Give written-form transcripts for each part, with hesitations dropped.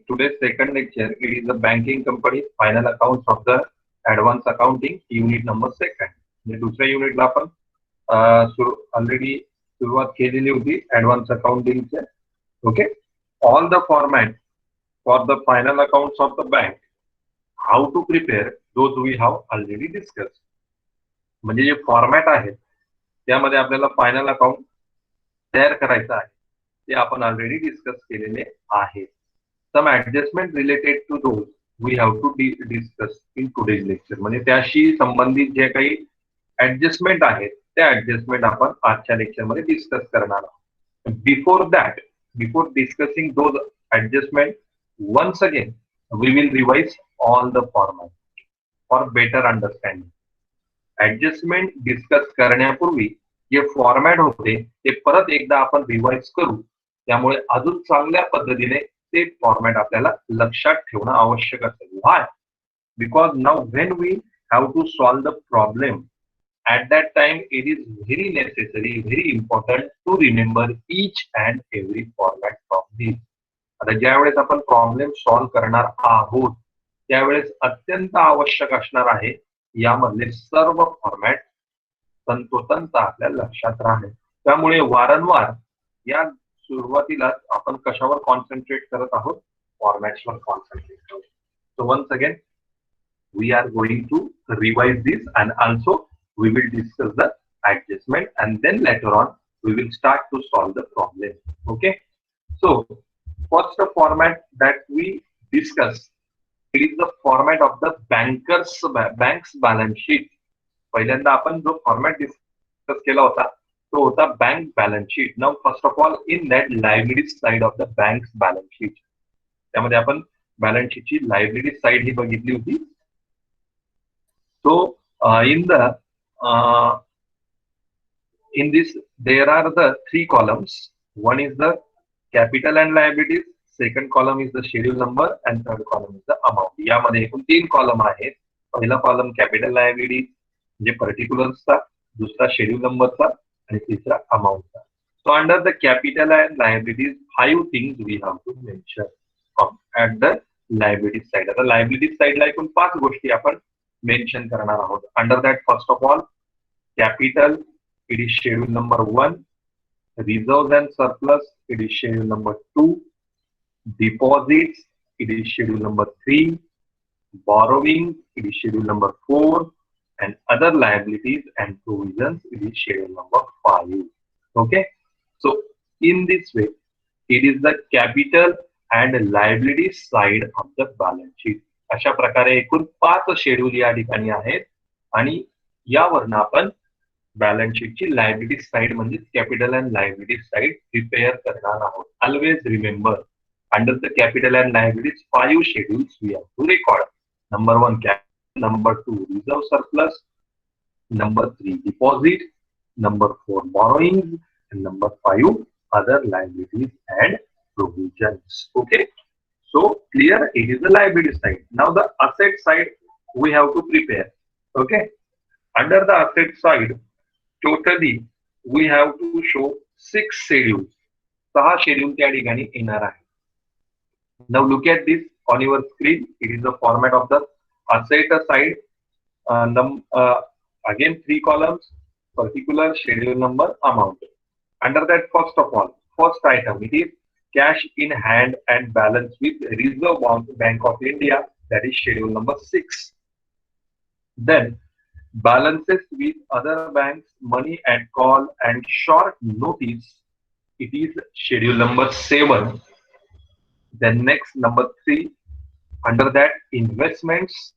today's second lecture. It is the banking company final accounts of the advance accounting unit number second. म्हणजे दुसऱ्या युनिटला आपण already सुरुवात केलेली होती ऍडव्हान्स अकाउंटिंगचे. Okay, all the format for the final accounts of the bank, how to prepare those we have already discuss. म्हणजे जे format आहे त्यामध्ये आपल्याला फायनल अकाउंट तयार करायचं आहे ते आपण ऑलरेडी डिस्कस केलेले आहे. Some adjustment related to those we have to discuss in today's lecture. म्हणजे त्याशी संबंधित जे काही ऍडजस्टमेंट आहेत त्या ऍडजस्टमेंट आपण आजच्या लेक्चर मध्ये डिस्कस करणार आहोत. Before discussing those adjustment, once again we will revise all the format for better understanding. Adjustment discuss करण्यापूर्वी जे फॉर्मॅट होते ते परत एकदा आपण रिवाइज करू, त्यामुळे अजून चांगल्या पद्धतीने ते फॉर्मॅट आपल्याला लक्षात ठेवणं आवश्यक असेल. Why? Because now when we have to solve the problem, at that time it is very necessary, very important to remember each and every format from these. आता ज्या वेळेस आपण प्रॉब्लेम सॉल्व करणार आहोत त्यावेळेस अत्यंत आवश्यक असणार आहे यामधले सर्व फॉर्मॅट तंतोतंत आपल्या लक्षात राहणे. त्यामुळे वारंवार या सुरुवातीला आपण कशावर कॉन्सन्ट्रेट करत आहोत? फॉर्मॅट्सवर कॉन्सन्ट्रेट करतो. So once again we are going to revise this and also we will discuss the adjustment and then later on we will start to solve the problem. Okay, so first format that we discuss, it is the format of the bank's balance sheet. पहिल्यांदा आपण जो format discuss केला होता तो होता bank balance sheet. Now first of all in that liability side of the bank's balance sheet, त्यामध्ये आपण balance शीटची लायबिलिटी साइड ही बघितली होती. सो in this there are the three columns. One is the capital and liabilities, second column is the schedule number and third column is the amount. यामध्ये एकूण तीन column आहेत. पहिला कॉलम कॅपिटल लायबिलिटी म्हणजे पर्टिक्युलर्सचा, दुसरा schedule नंबरचा आणि तिसरा अमाउंटचा. So under the capital and liabilities 5 things we have to mention at the liability side. आता लायबिलिटी साइडला एकूण 5 गोष्टी आपण मेन्शन करणार आहोत. Under that first of all capital, it is schedule number 1. Reserves and surplus, it is schedule number 2. Deposits, it is schedule number 3. Borrowing, it is schedule number 4. And other liabilities and provisions, it is schedule number 5. Okay, so in this way it is the capital and liability side of the balance sheet. अशा प्रकारे एकूण 5 schedule या ठिकाणी आहेत आणि यावरनं आपण balance शीटची लायबिलिटी साइड म्हणजे capital and liability side prepare करणार आहोत. Always remember, under the capital and liabilities 5 schedules we have to record. Number 1 capital, number 2 reserve surplus, number 3 deposit, number 4 borrowings, and number 5 other liabilities and provisions. Okay, so clear, it is the liability side. Now the asset side we have to prepare. Okay, under the asset side totally we have to show 6 schedules. 6 schedule त्या ठिकाणी येणार आहे. Now look at this on your screen. It is the format of the asset side. Again 3 columns, particular, schedule number, amount. Under that, first of all, first item, it is cash in hand and balance with Reserve Bank of India, that is schedule number 6. Then balances with other banks, money at call and short notice, it is schedule number 7. Then next, number 3, under that investments,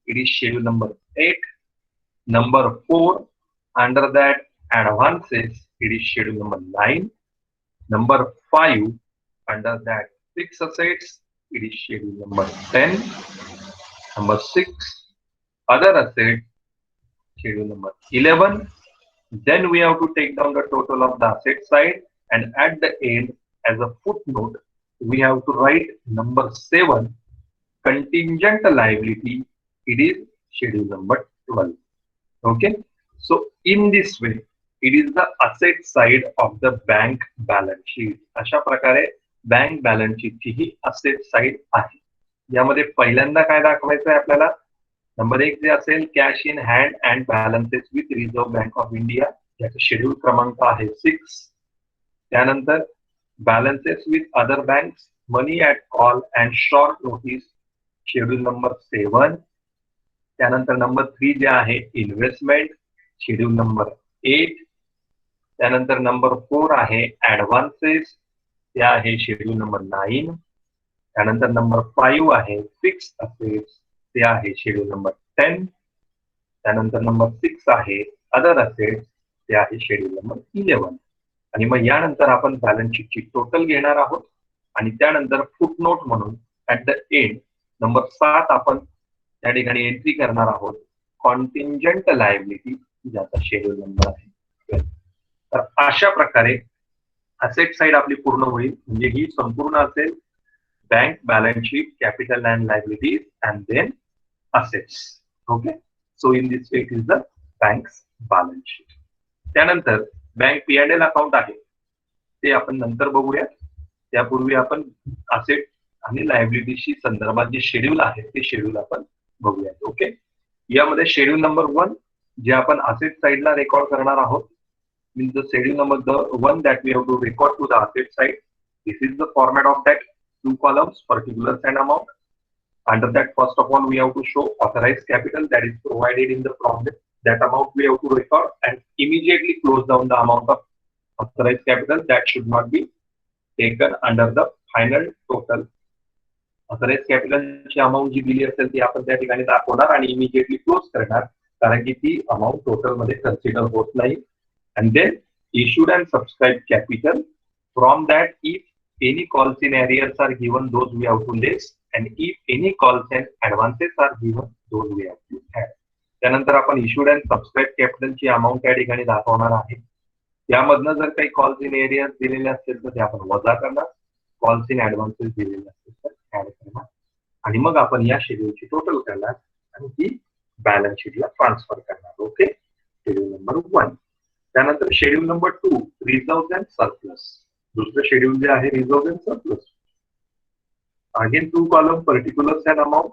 it is schedule number 8. Number 4, under that advances, it is schedule number 9. Number 5, under that fixed assets, it is schedule number 10. Number 6, other assets, schedule number 11. Then we have to take down the total of the asset side, and at the end as a footnote we have to write number 7, contingent liability, it is schedule number 12. Okay, so in this way it is the asset side of the bank balance sheet. अशा प्रकारे bank balance शीटची ही asset side आहे. यामध्ये पहिल्यांदा काय दाखवायचं आहे आपल्याला, number 1 जे असेल cash in hand and balances with reserve bank of India, याचा शेड्यूल क्रमांक आहे 6. त्यानंतर balances with other banks, money at call and short notice, schedule number 7. त्यानंतर नंबर 3 जे आहे इन्व्हेस्टमेंट, शेड्यूल नंबर 8. त्यानंतर नंबर 4 आहे ऍडव्हान्सेस, ते आहे शेड्यूल नंबर 9. त्यानंतर नंबर 5 आहे फिक्स असेट्स, ते आहे शेड्यूल नंबर 10. त्यानंतर नंबर 6 आहे अदर असेट्स, ते आहे शेड्यूल नंबर 11. आणि मग यानंतर आपण बॅलन्स शीटची टोटल घेणार आहोत आणि त्यानंतर फुटनोट म्हणून ऍट द एंड नंबर 7 आपण त्या ठिकाणी एंट्री करणार आहोत कॉन्टिंजंट लायबिलिटी, ज्याचा शेड्यूल नंबर आहे 12. तर अशा प्रकारे असेट साइड आपली पूर्ण होईल. म्हणजे ही संपूर्ण असेल bank balance sheet, capital and liabilities and then assets. Okay, so in this way it is the bank's balance sheet. त्यानंतर बँक P&L अकाउंट आहे, ते आपण नंतर बघूया. त्यापूर्वी आपण असेट आणि लायबिलिटीशी संदर्भात जे शेड्यूल आहे ते शेड्यूल आपण बघूया. ओके, यामध्ये शेड्यूल नंबर 1 जे आपण असेट साइडला रेकॉर्ड करणार आहोत, means the schedule number the one that we have to record to the asset side. This is the format of that 2 columns, particulars and amount. Under that, first of all, we have to show authorized capital that is provided in the profit. That amount we have to record and immediately close down the amount of authorized capital that should not be taken under the final total. Authorized capital ची amount जी दिली असेल ती आपण त्या ठिकाणी दाखवणार आणि immediately close करणार, कारण की ती अमाउंट टोटल मध्ये कन्सिडर होत नाही. And then issued and subscribed capital. From that, if any calls in arrears are given, those we have to less, and if any calls and advances are given, those we have to add. त्यानंतर आपण issued and subscribed capital ची amount त्या ठिकाणी दाखवणार आहे. त्यामधनं जर काही कॉल्स इन एरियर्स दिलेले असतील तर ते आपण वजा करणार, कॉल्स इन ऍडव्हान्सेस दिलेले असतील तर ऍड करणार, आणि मग आपण या शेड्यूलची टोटल करणार आणि ती बॅलन्स शीटला ट्रान्सफर करणार. Okay, schedule number 1. त्यानंतर schedule number 2 reserve and surplus. दुसरं शेड्यूल जे आहे reserve and surplus. Again 2 column, particulars and amount.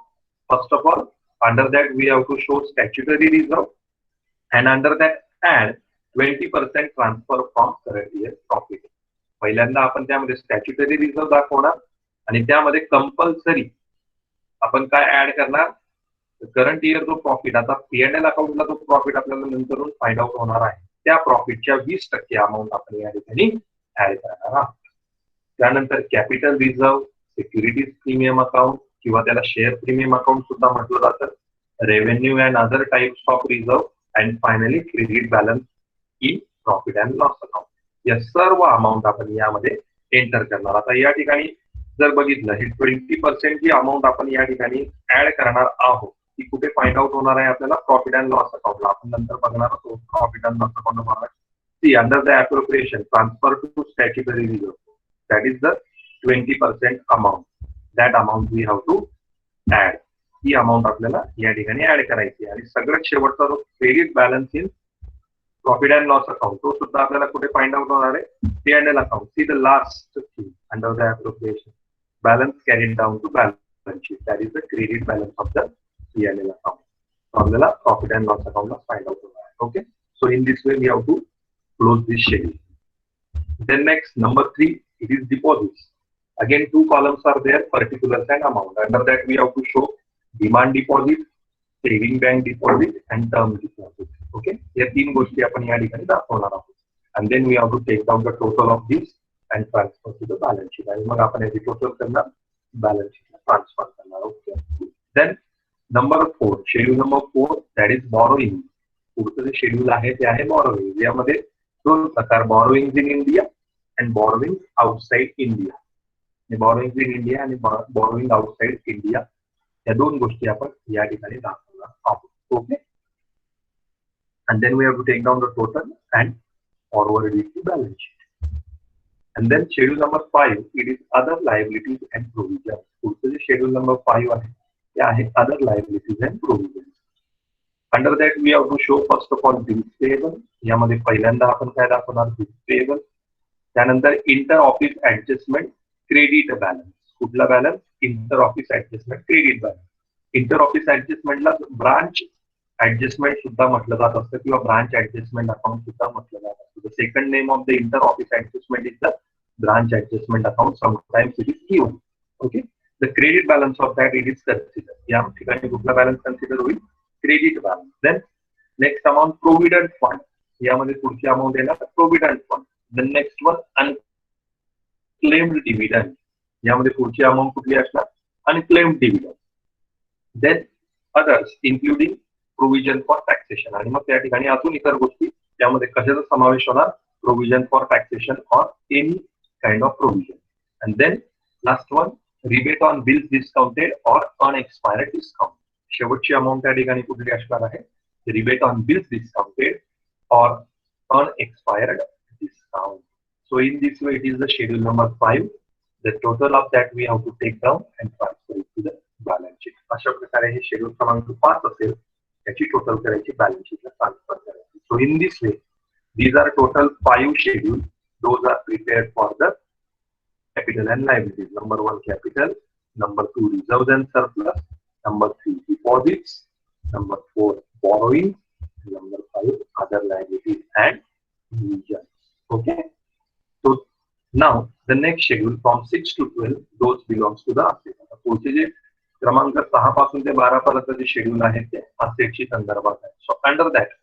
First of all, under that we have to show statutory reserve, and under that add 20% transfer from current year profit. पहिल्यांदा आपण त्यामध्ये statutory reserve दाखवणार आणि त्यामध्ये compulsory आपण काय add करणार, current year जो प्रॉफिट, आता P&L अकाउंटला जो प्रॉफिट आपल्याला नंतरून फाइंड आउट होणार आहे त्या प्रॉफिटच्या 20% अमाउंट आपण या ठिकाणी ऍड करणार आहोत. त्यानंतर capital reserve, securities premium account किंवा त्याला शेअर प्रीमियम अकाउंट सुद्धा म्हटलं जातं, revenue and other types of reserve, and finally credit balance in profit and loss account. या सर्व अमाउंट आपण यामध्ये एंटर करणार. आता या ठिकाणी जर बघितलं, ही 20% जी अमाउंट आपण या ठिकाणी ऍड करणार आहोत ती कुठे फाइंड आउट होणार आहे आपल्याला, प्रॉफिट अँड लॉस अकाउंटला. आपण नंतर बघणार आहोत प्रॉफिट अँड लॉस अकाउंट बघणार. See under the appropriation transfer to statutory reserve, that is the 20% amount. That amount we have to add. ही अमाउंट आपल्याला या ठिकाणी ऍड करायची. आणि सगळ्यात शेवटचा जो credit balance in profit and loss account, तो सुद्धा आपल्याला कुठे फाइंड आउट होणार आहे, P&L account. See the last thing under the appropriation, balance carried down to balance sheet, that is the credit balance of the P&L account. So आपल्याला profit and loss account ला find out होणार आहे. Okay, so in this way we have to close this schedule. Then next, number 3, it is deposits. Again 2 columns are there, particulars and amount. Under that we have to show demand deposit, saving bank deposit and term deposit. Okay, या 3 गोष्टी आपण या ठिकाणी दाखवणार आहोत. And then we have to take down the total of this and transfer to the balance sheet. आणि मग आपण याची टोटल करणार, बॅलन्स शीटला ट्रान्सफर करणार. Okay, then number 4, schedule number 4, that is borrowing. पुढचं जे शेड्यूल आहे ते आहे बॉरोइंग. यामध्ये 2 प्रकार, borrowing in India and borrowing outside India. Borrowing in India आणि बॉरोइंग आउटसाइड इंडिया या 2 गोष्टी आपण या ठिकाणी दाखवणार आहोत. Okay, and then we have to take down the total and forward it to balance sheet. And then schedule number 5, it is other liabilities and provisions. पुढचं जे schedule number 5 आहे ते आहे other liabilities and provisions. Under that we have to show first of all bills payable. यामध्ये पहिल्यांदा आपण काय दाखवणार, bills payable. त्यानंतर inter office adjustment, credit balance. कुठला balance? Inter office adjustment credit balance. Inter office ऍडजस्टमेंटला ब्रांच ऍडजस्टमेंट सुद्धा म्हटलं जात असतं किंवा ब्रांच ऍडजस्टमेंट अकाउंट सुद्धा म्हटलं जात असतं. The second name of the inter office adjustment is the branch adjustment account. Sometimes it is given. Okay. The credit balance of that it is considered. या ठिकाणी कुठला बॅलन्स कन्सिडर होईल? Credit balance. Then next amount provident fund. यामध्ये पुढची amount येणार provident fund. The next one unclaimed dividend. यामध्ये पुढची amount कुठली असणार? Unclaimed dividend. Then others including provision for taxation. आणि मग त्या ठिकाणी अजून इतर गोष्टी त्यामध्ये कशाचा समावेश होणार? Provision for taxation or any kind of provision. And then last one, rebate on bills discounted or unexpired discount. शेवटची अमाउंट त्या ठिकाणी कुठली असणार आहे? Rebate on bills discounted or unexpired discount. So in this way it is the schedule number 5. The total of that we have to take down and transfer it to the balance sheet. अशा प्रकारे हे schedule क्रमांक 5 असेल त्याची total करायची balance शीटला transfer करायची. So in this way these are total 5 schedules. Those are prepared for the capital and liabilities. Number 1 capital, number 2 reserves and surplus, number 3 deposits, number 4 borrowing, number 5 other liabilities and provisions. Okay. So now the next schedule from 6 to 12 those belongs to the asset. पुढचे जे क्रमांक 6 पासून ते 12 पर्यंत जे schedule आहे ते असेटशी संदर्भात आहे. So under that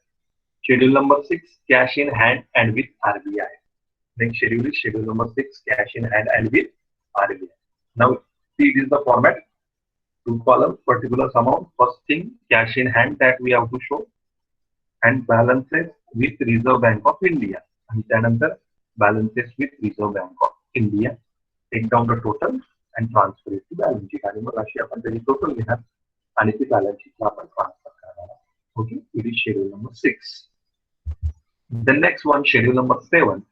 schedule number 6 cash in hand and with RBI. Next schedule is schedule number 6 cash in hand and with RBI. Now see it is the format. 2 columns, particular amount. First thing cash in hand that we have to show and balances with Reserve Bank of India. And त्यानंतर balances with Reserve Bank of India. Take down the total and transfer it to balance sheet. आणि मग अशी आपण त्याची total घेणार आणि ती balance sheet ला आपण transfer करणार. Okay, it is schedule number 6. The next one schedule number 7.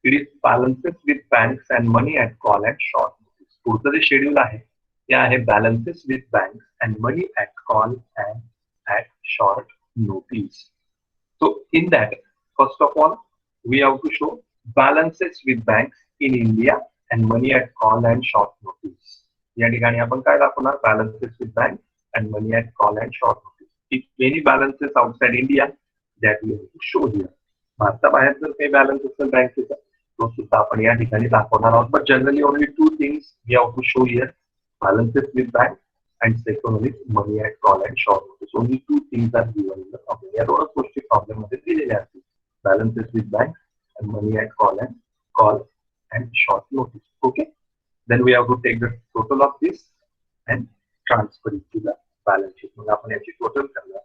It is balances with banks and money at call and short notice. पुढचं जे शेड्यूल आहे ते आहे balances with banks and money at call and at short notice. So in that, first of all, we have to show balances with banks in India and money at call and short notice. या ठिकाणी आपण काय दाखवणार? Balances with banks and money at call and short notice. If any balances outside India, that we have to show here. भारताबाहेर जर काही balance असेल बँकेचा तो सुद्धा आपण या ठिकाणी दाखवणार आहोत. But generally only 2 things we have to show here. balances with bank and second is money at call and short notice. Only 2 things are given in the problem. या दोनच गोष्टी प्रॉब्लेम मध्ये दिलेल्या असतील. balances with bank and money at call and short notice. Okay. Then we have to take the total of this and transfer it to the balance sheet. मग आपण याची total करणार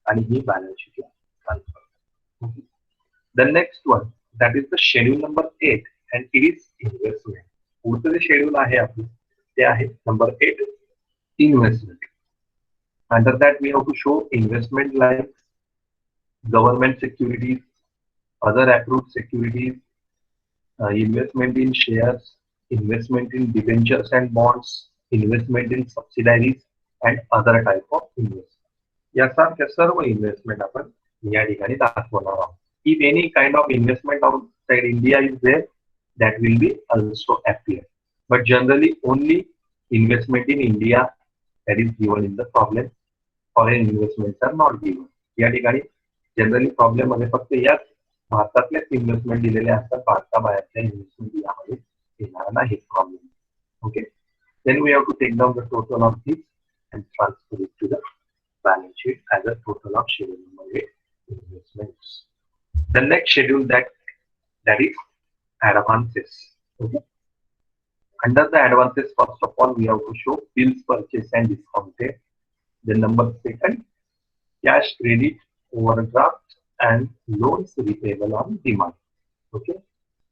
आणि ही balance sheet ला transfer. Okay. The next one that is the schedule number 8 and it is investment. पुढचं जे schedule आहे आपलं ते आहे number 8 investment. Under that we have to show investment like government securities, other approved securities, investment in shares, investment in debentures and bonds, investment in subsidiaries and other type of investment. यासारख्या सर्व investment आपण या ठिकाणी दाखवणार आहोत. If any kind of investment outside India is there, that will be also appear. But generally only investment in India that is given in the problem. Foreign investments are not given. या ठिकाणी generally problem मध्ये फक्त याच भारतातलेच investment दिलेले असतात. भारताबाहेरच्या investment यामध्ये येणार नाही problem. Okay. Then we have to take down the total of this and transfer it to the balance sheet as a total of schedule number 8 investments. The next schedule that is advances. Okay. Under the advances, first of all, we have to show bills purchased and discounted. Then number 2, cash credit, overdraft, and loans repayable on demand. Okay.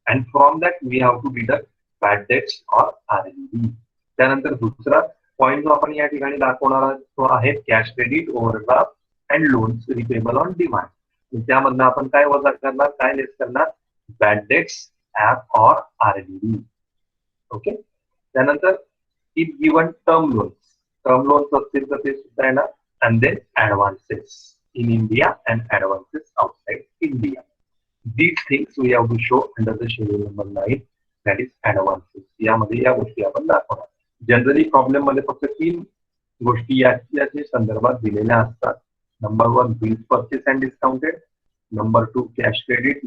And from that we have to deduct bad debts or RLD. त्यानंतर दुसरा point जो आपण या ठिकाणी दाखवणार तो आहे cash credit, overdraft and loans repayable on demand. त्यामधनं आपण काय वजा करणार, काय लेस करणार? Bad debts app or RLD. Okay. त्यानंतर इफ गिवन टर्म लोन्स असतील तर ते सुद्धा येणार. And then advances in India and advances outside India. These things we have to show under the schedule number 9. That is advances. यामध्ये या गोष्टी आपण दाखवणार. जनरली प्रॉब्लेम मध्ये फक्त 3 गोष्टी याच्या संदर्भात दिलेल्या असतात. Number 1 bills purchase and discounted, number 2 cash credit,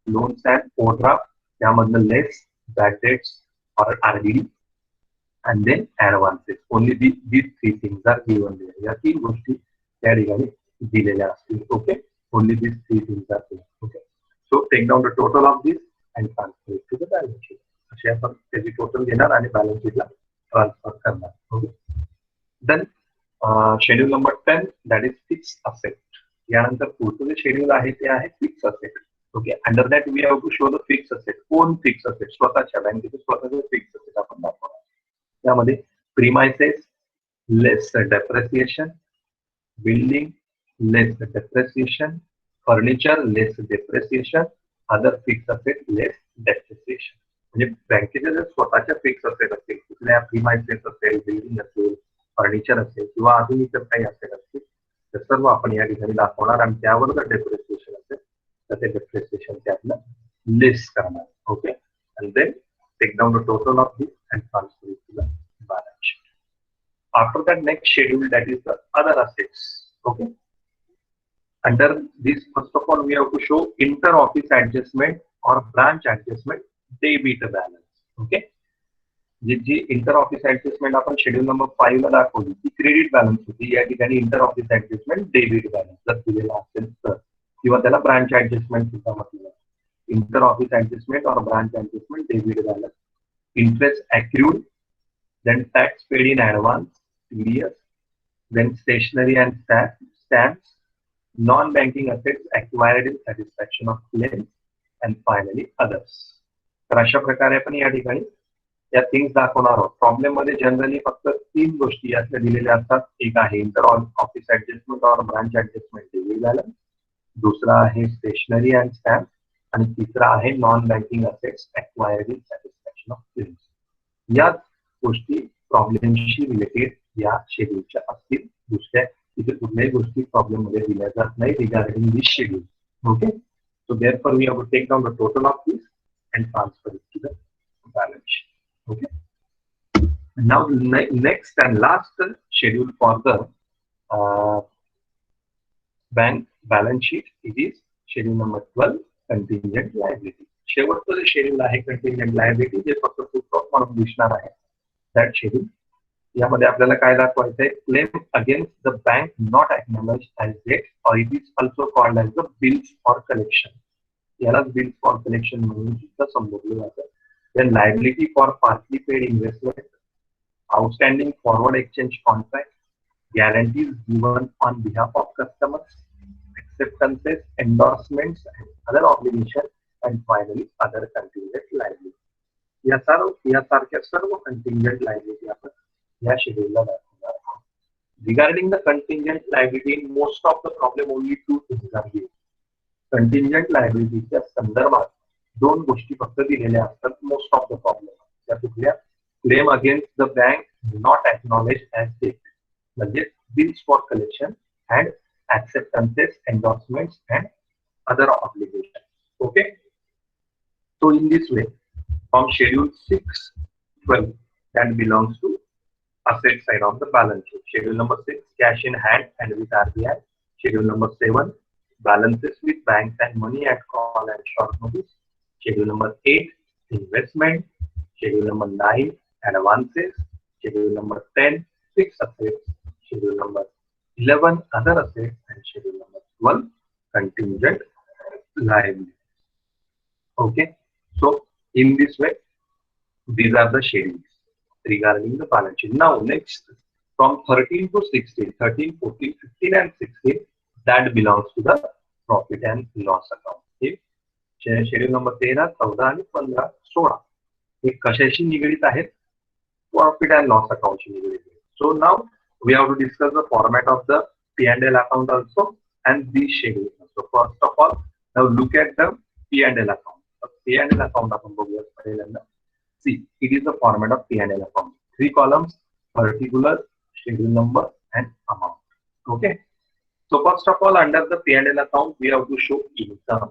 loans and overdraft, त्यामधलं लेस, बॅड डेट्स और RDD, and then advances. Only these 3 things are given there. या 3 गोष्टी त्या ठिकाणी दिलेल्या असतील. Okay, only these 3 things are there. Okay, so take down the total of this and transfer it to the balance sheet. असे आपण त्याची total घेणार आणि बॅलन्स शीटला ट्रान्सफर करणार. Okay, then schedule number 10 that is fix asset. यानंतर पुढचं जे शेड्यूल आहे ते आहे fix asset. Okay, under that we have to show the fix asset. कोण फिक्स असेट? स्वतःच्या बँकेचे स्वतःचे फिक्स असेट आपण दाखवणार. त्यामध्ये premises less depreciation, building less depreciation, furniture less depreciation, other fix asset less depreciation. म्हणजे बँकेचे जर स्वतःच्या फिक्स असेट असतील, कुठल्या प्रीमाइसेस असेल, बिल्डिंग असेल, फर्निचर असेल किंवा अजून इतर काही असेल असतील, तर सर्व आपण या ठिकाणी दाखवणार आणि त्यावर जर डेप्रिसिएशन असेल तर ते डेप्रिसिएशन त्यातलं लेस करणार. ओके, आणि then take down the total of this and transfer it to the balance sheet. After that, next schedule, that is the other assets. Okay, under this, first of all, we have to show inter-office adjustment or branch adjustment debit balance. Okay, ji inter office adjustment आपण schedule number 5 ला दाखवली ती credit balance होती. या ठिकाणी inter office adjustment debit balance जर दिलेला असेल तर, किंवा त्याला ब्रांच ऍडजस्टमेंट सुद्धा म्हटलं. इंटर ऑफिस ऍडजस्टमेंट और branch adjustment debit balance, interest accrued, then tax paid in advance, TDS, then stationery and stamps, non-banking assets acquired in satisfaction of claims, and finally others. तर अशा प्रकारे आपण या ठिकाणी या थिंग्स दाखवणार आहोत. प्रॉब्लेम मध्ये जनरली फक्त 3 गोष्टी यातल्या दिलेल्या असतात. एक आहे इंटर ऑफिस ऍडजस्टमेंट और ब्रांच ऍडजस्टमेंट डेबिट बॅलन्स, दुसरा आहे स्टेशनरी अँड स्टॅम्प, आणि तिसरा आहे non banking assets acquired in satisfaction of claims. या गोष्टी प्रॉब्लेमशी रिलेटेड या शेड्यूलच्या असतील. दुसऱ्या इथे कुठल्याही गोष्टी प्रॉब्लेम मध्ये दिल्या जात नाही regarding this schedule. Okay, so therefore we have to take down the total of this and transfer it to the balance sheet. Okay, now next and last schedule for the bank balance sheet it is schedule number 12 contingent liability. शेवटचं जे schedule आहे contingent liability, जे फक्त footnote म्हणून दिसणार आहे that schedule. यामध्ये आपल्याला काय दाखवायचं आहे? Claim against the bank not acknowledge as debt or it is also called as the bills for collection. यालाच बिल्स फॉर कलेक्शन म्हणून सुद्धा संबोधलं जातं. Then liability for partly paid investment, outstanding forward exchange contract, guarantees given on behalf of customers, acceptances, endorsements, and other obligations, and finally other contingent liability. यासारख्या सर्व contingent liability आपण या शेड्यूलला दाखवणार आहोत. Regarding the contingent liability, in most of the problem only 2 things are given. Contingent liability च्या संदर्भात 2 गोष्टी फक्त दिलेल्या असतात मोस्ट ऑफ द प्रॉब्लेम. त्या कुठल्या? Claim against the bank not acknowledge as debt, म्हणजे bills for collection and acceptances, endorsements, and other obligations. Okay, so in this way, from schedule 6-12 that belongs to asset side of the balance sheet. Schedule number 6 cash in hand and with RBI. Schedule number 7 balances with banks and money at call and short notice. Schedule number 8 investment. Schedule number 9 advances. Schedule number 10 fixed assets. Schedule number 11 other assets, and schedule number 12 contingent liabilities. Okay, so in this way these are the schedules regarding the balance sheet. Now next, from 13 to 16, 13, 14, 15 and 16, that belongs to the profit and loss account. Okay, schedule number 13, 14 आणि 15, 16 हे कशाशी निगडित आहेत? Profit and loss अकाउंटशी निगडित आहेत. So now we have to discuss the format of the P&L account also and these schedules. So first of all, now look at the P&L account. The P&L account आपण बघूया पहिल्यांदा. See, it is the format of P&L account. 3 columns, particular, schedule number, and amount. Okay. So first of all, under the P&L account, we have to show income.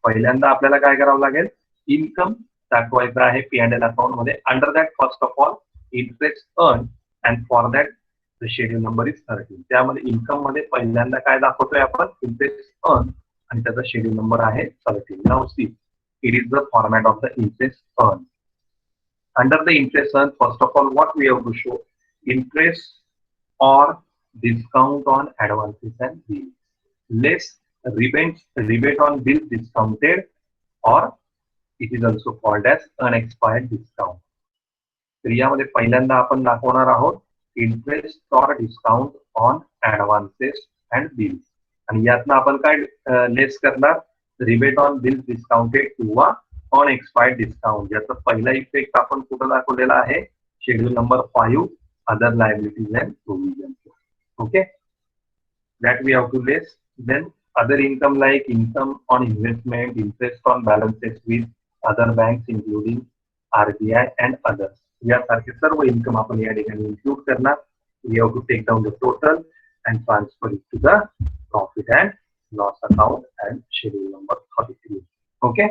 पहिल्यांदा आपल्याला काय करावं लागेल? Income दाखवायचं आहे P&L अकाउंट मध्ये. Under that first of all interest earn and for that the schedule number is 13. त्यामध्ये income मध्ये पहिल्यांदा काय दाखवतोय आपण, इंटरेस्ट अर्न आणि त्याचा शेड्यूल नंबर आहे 13. Now see it is the format of the interest earn. Under the interest earn first of all what we have to show, interest or discount on advances and bills, less rebate on bills discounted, or it is also called as unexpired discount. तर यामध्ये पहिल्यांदा आपण दाखवणार आहोत interest or discount on advances and bills, आणि यातनं आपण काय लेस करणार, रिबेट ऑन बिल्स डिस्काउंटेड किंवा ऑन एक्सपायर्ड डिस्काउंट. याचा पहिला इफेक्ट आपण कुठं दाखवलेला आहे, schedule number 5 other liabilities and provisions. Okay, that we have to less. Then other income like income on investment, interest on balances with other banks including RBI and others. यासारखे सर्व income आपण या ठिकाणी include करणार. We have to take down the total and transfer it to the profit and loss account and schedule number 33. Okay.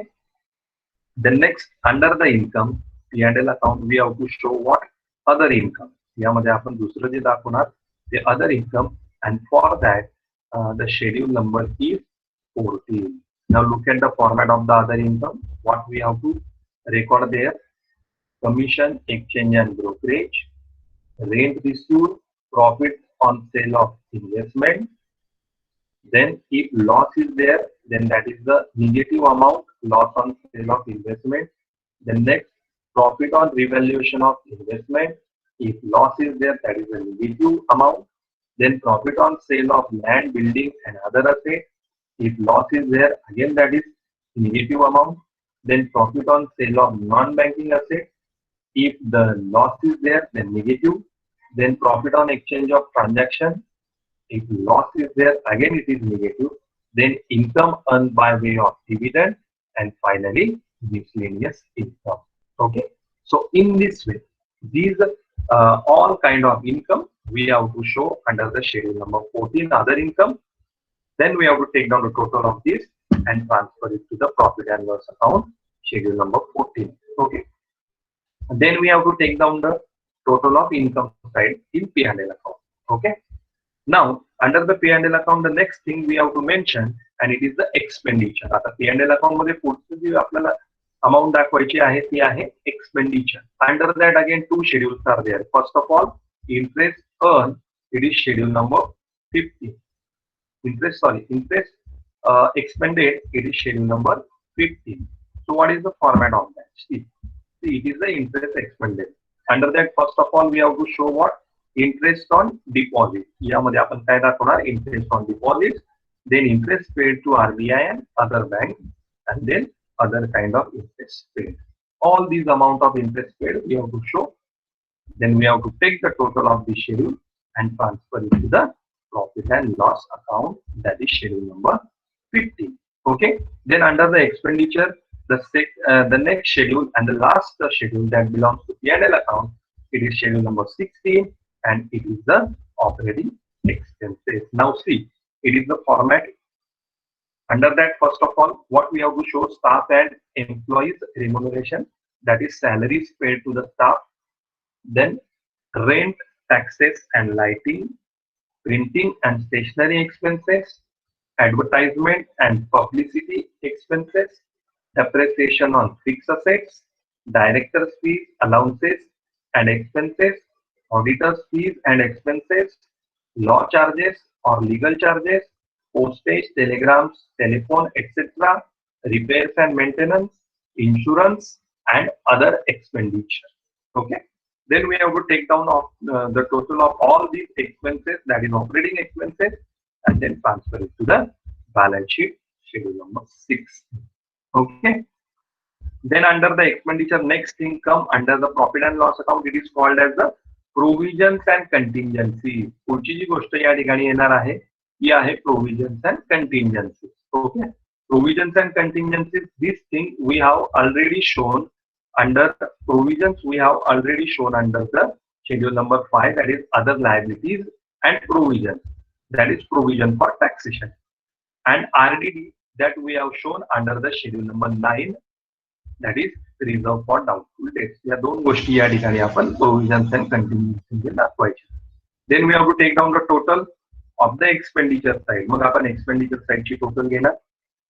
The next under the income P&L account we have to show what other income. यामध्ये आपण दुसरं जे दाखवणार ते other income, and for that the schedule number is 14. Now look at the format of the other income. What we have to record there, commission, exchange and brokerage, rent received, profit on sale of investment. Then if loss is there, then that is the negative amount, loss on sale of investment. Then next, profit on revaluation of investment. If loss is there, that is a negative amount. Then profit on sale of land, building and other assets. If loss is there, again that is negative amount. Then profit on sale of non-banking assets. If the loss is there, then negative. Then profit on exchange of transaction. If loss is there, again it is negative. Then income earned by way of dividend, and finally miscellaneous income. Okay, so in this way, these all kind of income we have to show under the schedule number 14 other income. Then we have to take down the total of this and transfer it to the profit and loss account, schedule number 14. Okay, then we have to take down the total of income side in P&L account. Okay, now under the P&L account the next thing we have to mention, and it is the expenditure. आता P&L account मध्ये पुढचं जे आपल्याला amount दाखवायची आहे ती आहे expenditure. Under that again two schedules are there. First of all interest earn, it is schedule number 50. Interest expended, it is schedule number 15. So what is the format of that? See, it is the interest expended. Under that first of all we have to show what, interest on deposit. यामध्ये आपण काय दाखवणार, interest on deposit, then interest paid to RBI and other banks, and then other kind of interest paid. All these amount of interest paid we have to show. Then we have to take the total of the schedule and transfer it to the profit and loss account, that is schedule number 15. Okay, then under the expenditure, the next schedule and the last schedule that belongs to P&L account, it is schedule number 16, and it is the operating expenses. Now see, it is the format. Under that, first of all, what we have to show, staff and employees remuneration, that is salaries paid to the staff. Then rent, taxes and lighting, printing and stationery expenses, advertisement and publicity expenses, depreciation on fixed assets, directors' fees, allowances and expenses, auditors' fees and expenses, law charges or legal charges, postage, telegrams, telephone, etc., repairs and maintenance, insurance, and other expenditure. Okay. Then we have to take down of the total of all these expenses, that is operating expenses, and then transfer it to the balance sheet, schedule number 6. Okay. Then under the expenditure, next thing come under the profit and loss account. It is called as the provisions and contingencies. पुढची जी गोष्ट या ठिकाणी येणार आहे ती आहे provisions and contingencies. Okay. Provisions and contingencies. This thing we have already shown under provisions. We have already shown under the schedule number 5, that is other liabilities and provisions, that is provision for taxation, and RDD that we have shown under the schedule number 9, that is reserve for doubtful debts. या दोन गोष्टी या ठिकाणी आपण provisions and continuation दाखवायचे. Then we have to take down the total of the expenditure side. मग आपण expenditure साइडची टोटल घेणार.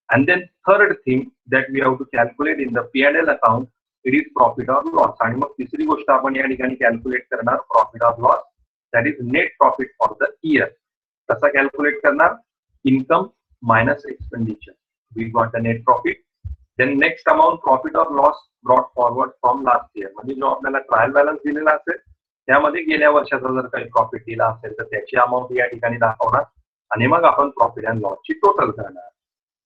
And then third thing that we have to calculate in the P&L account, it is profit or loss. आणि मग तिसरी गोष्ट आपण या ठिकाणी कॅल्क्युलेट करणार profit or loss, that is net profit for the year. कसा कॅल्क्युलेट करणार? Income minus expenditure. We got the net profit. Then next amount profit or loss brought forward from last year. म्हणजे जो आपल्याला trial balance दिलेला असेल त्यामध्ये गेल्या वर्षाचा जर काही प्रॉफिट दिला असेल तर त्याची अमाऊंट या ठिकाणी दाखवणार आणि मग आपण प्रॉफिट अँड लॉसची टोटल करणार.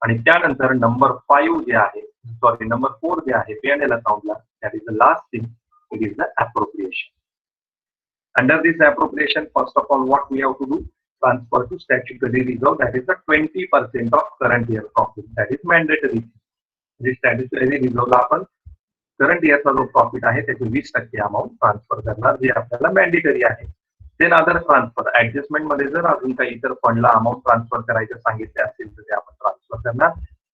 आणि त्यानंतर नंबर 5 जे आहे, सॉरी नंबर 4 जे आहे P&L अकाउंटला, that is the last thing, it is the appropriation. Under this appropriation, first of all what we have to do, transfer to statutory reserve, that is the 20% of current year profit, that is mandatory. म्हणजे statutory रिझर्व्हला आपण current इयरचा जो profit आहे त्याची 20% amount transfer करणार, जे आपल्याला mandatory आहे. Then other transfer, adjustment मध्ये जर अजून काही इतर फंडला अमाऊंट ट्रान्सफर करायचे सांगितले असतील तर ते आपण ट्रान्सफर करणार.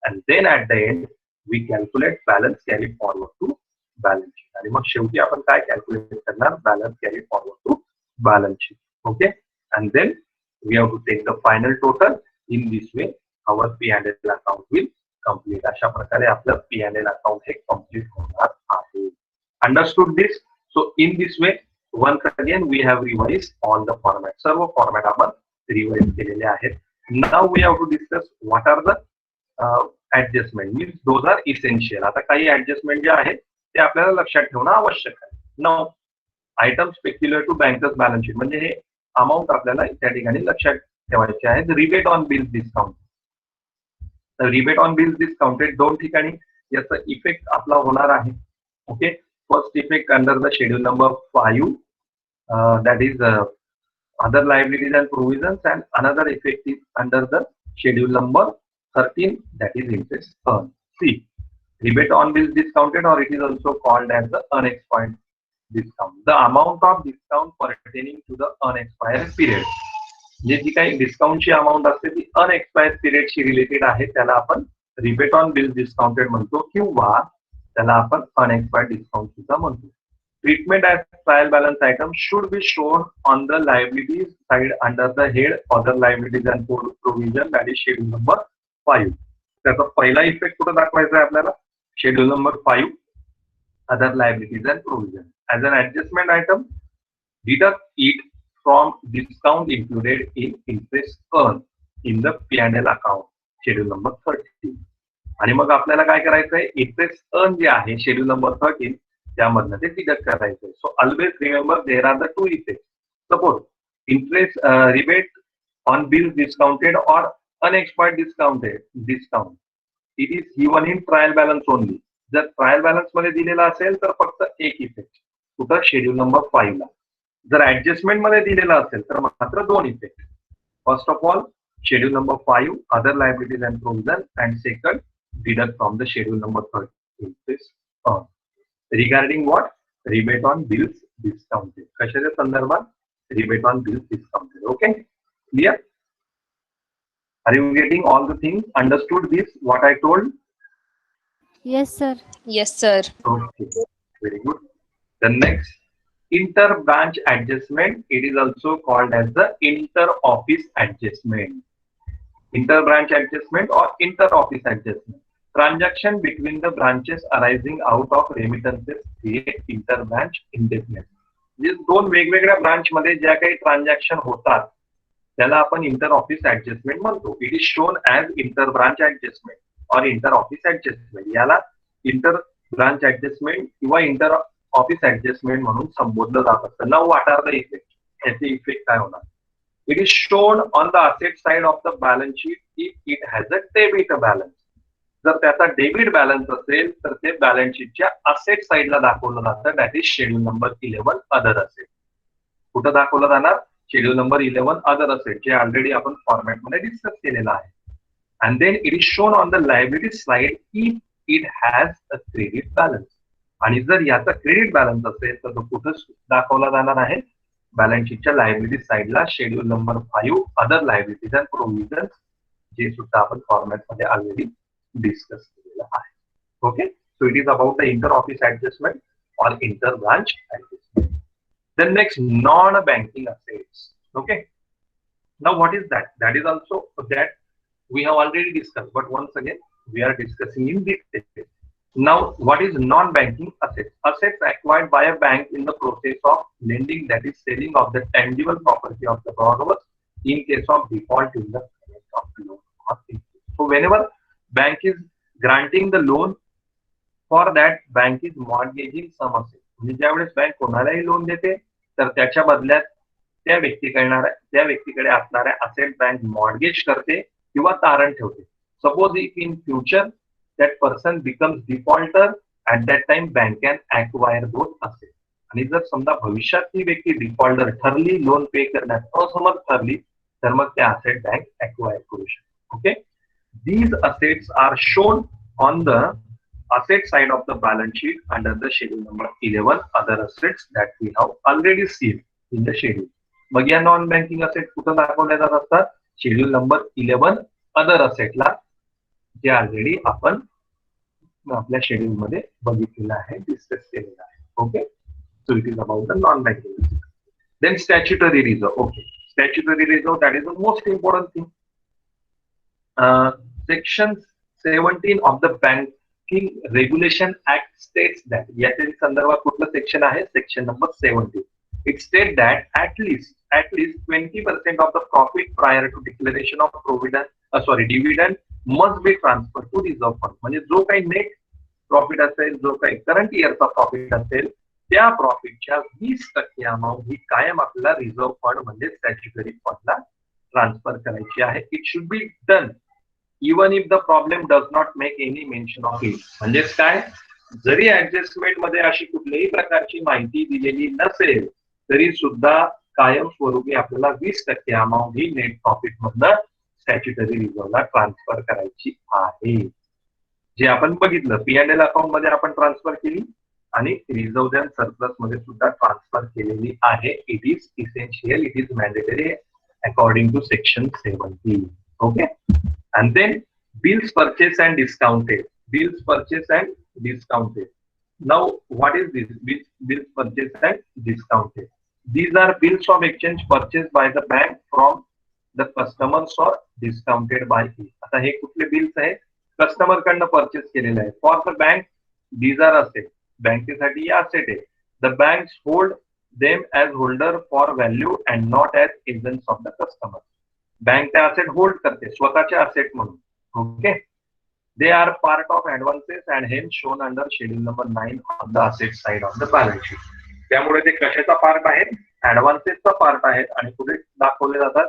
And then at the end we calculate balance carry forward to balance sheet. आणि मग शेवटी आपण काय कॅल्क्युलेट करणार? Balance carry forward to balance sheet. Okay. And then we have to take the final total. In this way our P&L account will complete. अशा प्रकारे आपलं P&L account हे कम्प्लीट होणार आहे. Understood this? So in this way once again we have revised all the format. Serve format आपण revise केलेले आहेत. Now we have to discuss what are the adjustment, means those are essential. आता काही adjustment जे आहेत ते आपल्याला लक्षात ठेवणं आवश्यक आहे. Now items peculiar to bankers balance sheet, म्हणजे हे अमाऊंट आपल्याला त्या ठिकाणी लक्षात ठेवायचे आहेत. Rebate on bills discount. Rebate on bills discounted दोन ठिकाणी याचा इफेक्ट आपला होणार आहे. Okay. First effect under the schedule number 5, that is other liabilities and provisions, and another effect is under the schedule number 13, that is interest earned. See, rebate on bills discounted, or it is also called as the unexpired discount. The amount of discount pertaining to the unexpired period. जे जी काही डिस्काउंटची amount असते ती unexpired पिरियडशी related आहे, त्याला आपण rebate on bills discounted म्हणतो किंवा त्याला आपण अनएक्सपायर्ड डिस्काउंट सुद्धा म्हणतो. Treatment as trial balance item should be shown on the liabilities side under the head other liabilities and provision, that is schedule number 5. त्याचा पहिला इफेक्ट कुठे दाखवायचा आहे आपल्याला? Schedule number 5, other liabilities and provision. As an adjustment item, deduct it from discount included in interest earn in the P&L account, schedule number 13. आणि मग आपल्याला काय करायचं आहे? इंटरेस्ट अर्न जे आहे शेड्यूल नंबर 13 त्यामधनं ते डिडक्ट करायचं आहे. So always remember there are the two effect. Suppose interest rebate on bills discounted or unexpired discount, it is given in trial balance only. जर ट्रायल बॅलन्स मध्ये दिलेला असेल तर फक्त एक इफेक्ट, कुठं? शेड्यूल नंबर 5 ला. जर ऍडजस्टमेंट मध्ये दिलेला असेल तर मात्र दोन effect. First of all schedule number 5, other liabilities and provision, and second, deduct from the schedule number 13 interest earned. Regarding what? Rebate on bills discounted. कशाच्या संदर्भात? Rebate on bills discounted. Okay, clear? Are you getting all the things? Understood this? What I told? Yes, sir. Yes, sir. Okay, very good. The next, inter-branch adjustment. It is also called as the inter-office adjustment. Inter-branch adjustment or inter-office adjustment. Transaction between the branches arising out of remittances create inter-branch indebtedness. म्हणजे दोन वेगवेगळ्या branch मध्ये ज्या काही transaction होतात त्याला आपण inter office adjustment म्हणतो. It is shown as inter branch adjustment or inter office adjustment. याला इंटर ब्रांच ऍडजस्टमेंट किंवा इंटर ऑफिस ऍडजस्टमेंट म्हणून संबोधलं जात असतं. Now what are the effect? याचे इफेक्ट काय होणार? It is shown on the asset side of the balance sheet if it has a debit balance. जर त्याचा डेबिट बॅलन्स असेल तर ते बॅलन्स शीटच्या असेट साइडला दाखवलं जातं. That is schedule number 11 other asset. कुठं दाखवलं जाणार? शेड्यूल नंबर 11 अदर असेट, जे ऑलरेडी आपण फॉर्मॅट मध्ये डिस्कस केलेलं आहे. And then it is shown on the liability side if it has a credit balance. आणि जर याचा क्रेडिट बॅलन्स असेल तर तो कुठं दाखवला जाणार आहे? बॅलन्स शीटच्या लायबिलिटी साइडला schedule number 5 other liabilities and provisions, जे सुद्धा आपण फॉर्मॅट मध्ये ऑलरेडी डिस्कस केलेलं आहे. Okay, So it is about the inter-office adjustment or inter-branch adjustment. Then next, non-banking assets. Okay. Now what is that? That is also that we have already discussed, but once again we are discussing in detail. Now, what is non-banking assets? Assets acquired by a bank in the process of lending, that is selling of the tangible property of the borrower in case of default in the payment of the loan. So whenever bank is granting the loan, for that bank is mortgaging some assets. म्हणजे ज्यावेळेस bank कोणालाही loan देते तर त्याच्या बदल्यात त्या व्यक्तीकडे असणाऱ्या असेट बँक मॉर्गेज करते किंवा तारण ठेवते. Suppose if in future that person becomes defaulter, at that time bank can acquire those assets. आणि जर समजा भविष्यात ती व्यक्ती डिफॉल्टर ठरली, लोन पे करण्यात असमर्थ ठरली, तर मग त्या असेट बँक acquire करू शकते. Okay. These assets are shown on the asset side of the balance sheet under the schedule number 11, other assets that we have already seen in the schedule. मग या नॉन बँकिंग असेट कुठं दाखवल्या जात असतात? Schedule number 11 other असेटला, जे already आपण आपल्या शेड्यूल मध्ये बघितलेलं आहे, डिस्कस केलेलं आहे. Okay. So it is about the non banking. Then statutory reserve. Okay. Statutory reserve, that is the most important thing. Section 17 of the banking regulation act states that, याच्या संदर्भात कुठलं सेक्शन आहे? Section number 17. It states that at least 20% of the profit prior to declaration of dividend must be transferred to reserve fund. म्हणजे जो काही net profit असेल, जो काही करंट इयरचा प्रॉफिट असेल, त्या प्रॉफिटच्या 20% अमाऊंट ही कायम आपल्याला रिझर्व्ह फंड म्हणजे स्टॅच्युटरी फंडला ट्रान्सफर करायची आहे. It should be done even if the problem does not make any mention of it. म्हणजेच काय, जरी ऍडजस्टमेंट मध्ये अशी कुठल्याही प्रकारची माहिती दिलेली नसेल तरी सुद्धा कायम स्वरूपी आपल्याला 20% अमाऊंट ही नेट प्रॉफिट मधनं स्टॅच्युटरी रिझर्व्हला ट्रान्सफर करायची आहे. जे आपण बघितलं, P&L अकाउंट मध्ये आपण ट्रान्सफर केली आणि रिझर्व्ह अँड सरप्लस मध्ये सुद्धा ट्रान्सफर केलेली आहे. It is essential, it is mandatory according to section 17. Okay. And then bills purchase and discounted. Bills purchase and discounted. Now, what is this? Bills purchased and discounted. These are bills of exchange purchased by the bank from the customers or discounted by it. आता हे कुठले bills आहे? Customer कडनं purchase केलेले आहे. For the bank these are assets. बँकेसाठी या asset आहे. The banks hold them as holder for value and not as agents of the customer. Bank त्या asset hold करते स्वतःचे असेट म्हणून. Okay. They are part of advances and hence shown under schedule number 9 on the asset side of the balance sheet. त्यामुळे ते कशाचा part आहे? ऍडव्हान्सेसचा part आहे आणि कुठे दाखवले जातात?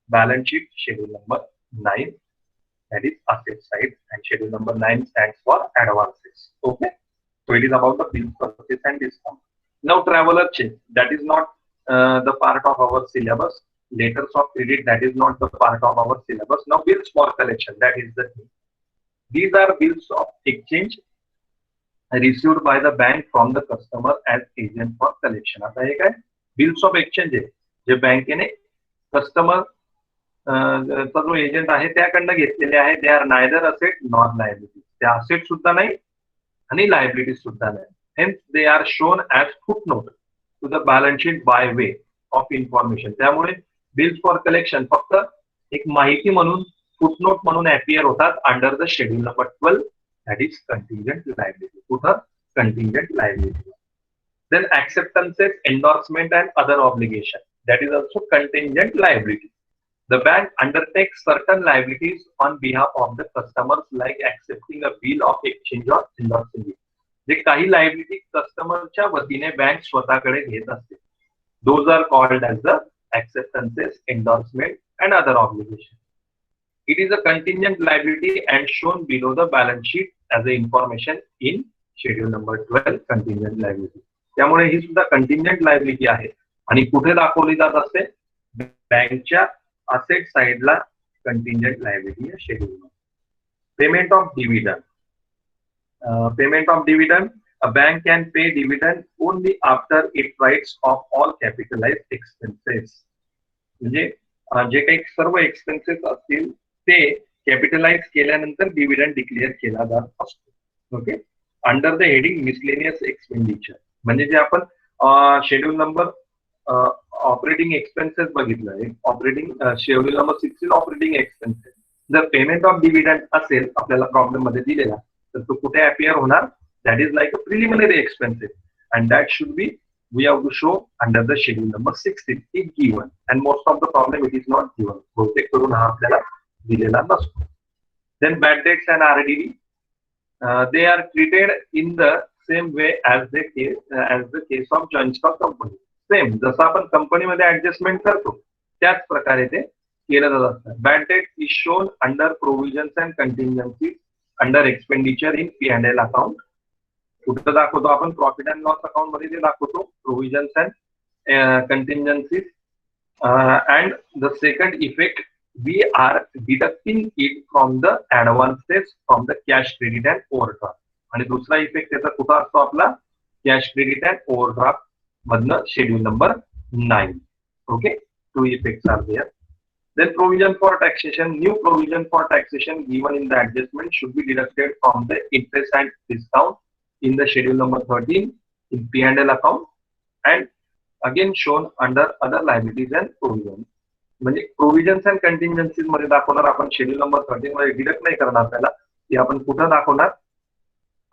Balance sheet schedule number 9, that is asset side, and schedule number 9 stands for advances. Okay. So it is about the bills purchase and discount. Now traveler check, that is not the part of our syllabus. Letters of credit, that is not the part of our syllabus. Now bills for collection, that is the thing. These are bills of exchange received by the bank from the customer as agent for collection. आता हे काय? Bills of exchange आहे, जे बँकेने customer चा जो agent आहे त्याकडनं घेतलेले आहे. They are neither asset nor liability. त्या असेट सुद्धा नाही आणि लायबिलिटी सुद्धा नाही. Hence they are shown as footnote to the balance sheet by way of information. त्यामुळे बिल्स फॉर कलेक्शन फक्त एक माहिती म्हणून, फुटनोट म्हणून अपीयर होतात under the schedule number 12, that is contingent liability. कुठं? Contingent liability. Then acceptances, endorsement and other obligation, that is also contingent liability. The bank undertakes certain liabilities on behalf of the customers, like accepting a bill of exchange or endorsing it. जे काही liability कस्टमरच्या वतीने bank स्वतःकडे घेत असते, those are called as the acceptances, endorsement and other obligations. It is a contingent liability and shown below the balance sheet as a information in schedule number 12, contingent liability. त्यामुळे ही सुद्धा कंटिंजंट liability आहे आणि कुठे दाखवली जात असते? बँकच्या असेट साइडला कंटिंजंट लायबिलिटी या schedule. Payment of dividend. Payment of dividend. A bank can pay dividend only after it writes off all capitalized expenses. म्हणजे जे काही सर्व एक्सपेन्सेस असतील ते कॅपिटलाइज केल्यानंतर डिव्हिडंड डिक्लेअर केला जात असतो. Okay. Under the heading miscellaneous expenditure, म्हणजे जे आपण शेड्यूल नंबर ऑपरेटिंग एक्सपेन्सेस बघितलं, operating schedule number 16 operating expenses, जर पेमेंट ऑफ डिव्हिडंड असेल आपल्याला प्रॉब्लेम मध्ये दिलेला, तर तो कुठे अपियर होणार? That is like a preliminary expenses and that should be we have to show under the schedule number 16 if given, and most of the problem it is not given. बहुतेक करून हा आपल्याला दिलेला नसतो. Then bad debts and RDD, they are treated in the same way as the case of joint stock company. Same जसं आपण कंपनीमध्ये adjustment करतो त्याच प्रकारे ते केलं जात असतं. Bad debt is shown under provisions and contingency under expenditure in P&L account. कुठं दाखवतो आपण? प्रॉफिट अँड लॉस अकाउंट मध्ये ते दाखवतो provisions and contingencies. And the second effect, we are deducting it from the advances from the cash credit and overdraft. आणि दुसरा effect त्याचा कुठं असतो आपला? कॅश क्रेडिट अँड ओव्हरड्राफ्ट मधनं schedule number 9. Okay, 2 effects are there. Then provision for taxation, new provision for taxation given in the adjustment should be deducted from the interest and discount in the schedule number 13 in P&L account and again shown under other liabilities and provisions. म्हणजे provisions and कंटिंजन्सीज मध्ये दाखवणार आपण schedule number 13 मध्ये deduct नाही करणार त्याला, ती आपण कुठं दाखवणार?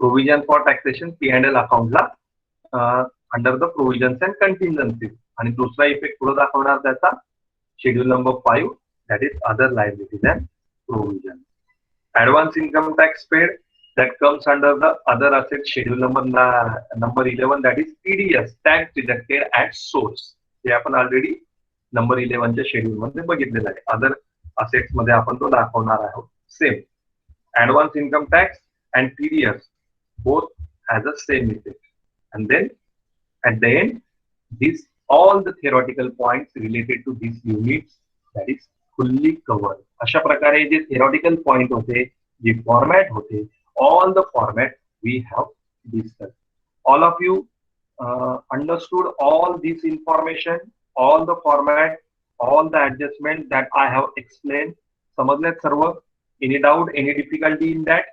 प्रोव्हिजन फॉर टॅक्सेशन P&L अकाउंटला अंडर द प्रोव्हिजन्स अँड कंटिंजन्सीज. आणि दुसरा इफेक्ट कुठं दाखवणार त्याचा? Schedule number 5 that is other liabilities and provisions. Advance income tax paid that comes under the other assets schedule number 11, that is TDS, tax deducted at source. हे आपण already number 11 च्या schedule मध्ये बघितलेलं आहे. Other assets मध्ये आपण तो दाखवणार आहोत. Same advance income tax and TDS both has a same effect. And then at the end, this all the theoretical points related to these units that is fully covered. अशा प्रकारे जे theoretical point होते, जे format होते, all the format we have discussed. All of you understood all this information, all the format, all the adjustment that I have explained. समजलेत सर्व? Any doubt, any difficulty in that?